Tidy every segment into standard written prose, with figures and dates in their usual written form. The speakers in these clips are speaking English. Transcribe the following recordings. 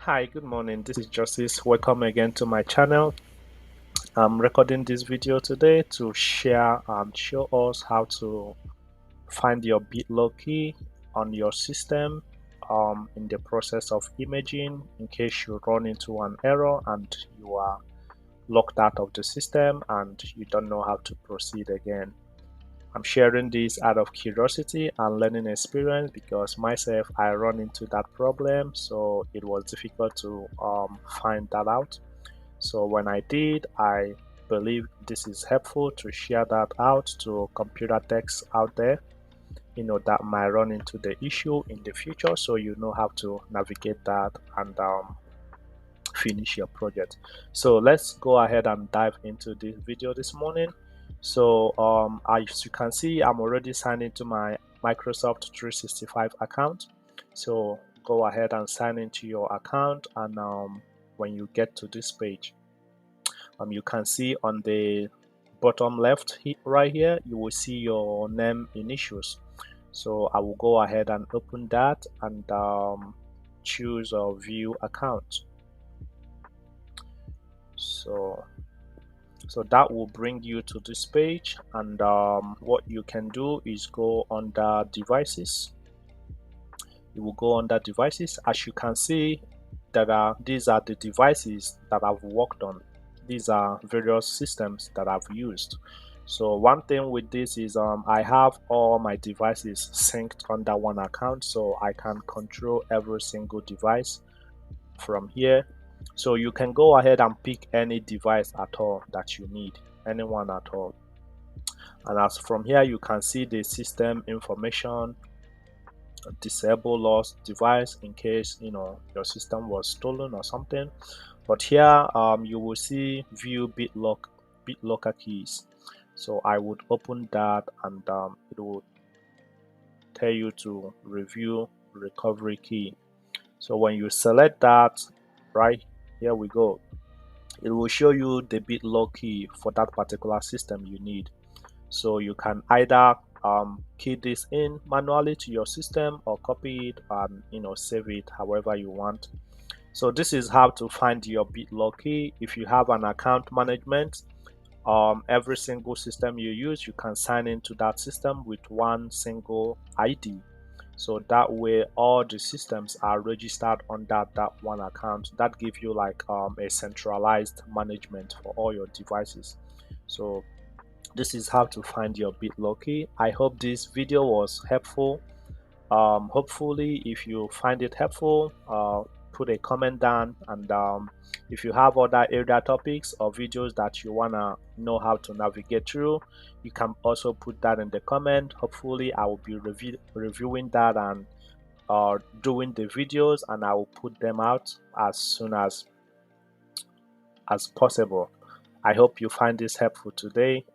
Hi, good morning. This is Justice. Welcome again to my channel. I'm recording this video today to share and show us how to find your BitLocker key on your system in the process of imaging in case you run into an error and you are locked out of the system and you don't know how to proceed again. I'm sharing this out of curiosity and learning experience because myself I run into that problem, so it was difficult to find that out. So when I did, I believe this is helpful to share that out to computer techs out there, that might run into the issue in the future, so you know how to navigate that and finish your project. So let's go ahead and dive into this video this morning. So as you can see, I'm already signed into my Microsoft 365 account. So go ahead and sign into your account, and when you get to this page, you can see on the bottom left right here, you will see your name initials. So I will go ahead and open that and choose a view account. So that will bring you to this page, and what you can do is go under devices. You will go under devices. As you can see, these are the devices that I've worked on. These are various systems that I've used. So one thing with this is I have all my devices synced under one account, so I can control every single device from here. So you can go ahead and pick any device at all that you need, anyone at all. And as from here, you can see the system information, disable lost device in case your system was stolen or something. But here you will see view BitLocker keys. So I would open that, and it will tell you to review recovery key. So when you select that, right here we go, it will show you the BitLocker key for that particular system you need. So you can either key this in manually to your system or copy it and save it however you want. So this is how to find your BitLocker key. If you have an account management, every single system you use, you can sign into that system with one single ID. So that way all the systems are registered under that one account. That gives you like a centralized management for all your devices. So this is how to find your BitLocker key. I hope this video was helpful. Hopefully if you find it helpful, put a comment down, and if you have other area topics or videos that you want to know how to navigate through, you can also put that in the comment. Hopefully I will be reviewing that and doing the videos, and I will put them out as soon as possible. I hope you find this helpful today.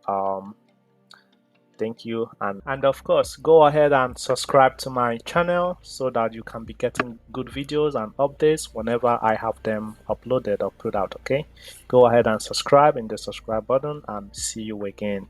Thank you, and of course go ahead and subscribe to my channel so that you can be getting good videos and updates whenever I have them uploaded or put out. Okay, go ahead and subscribe in the subscribe button, and see you again.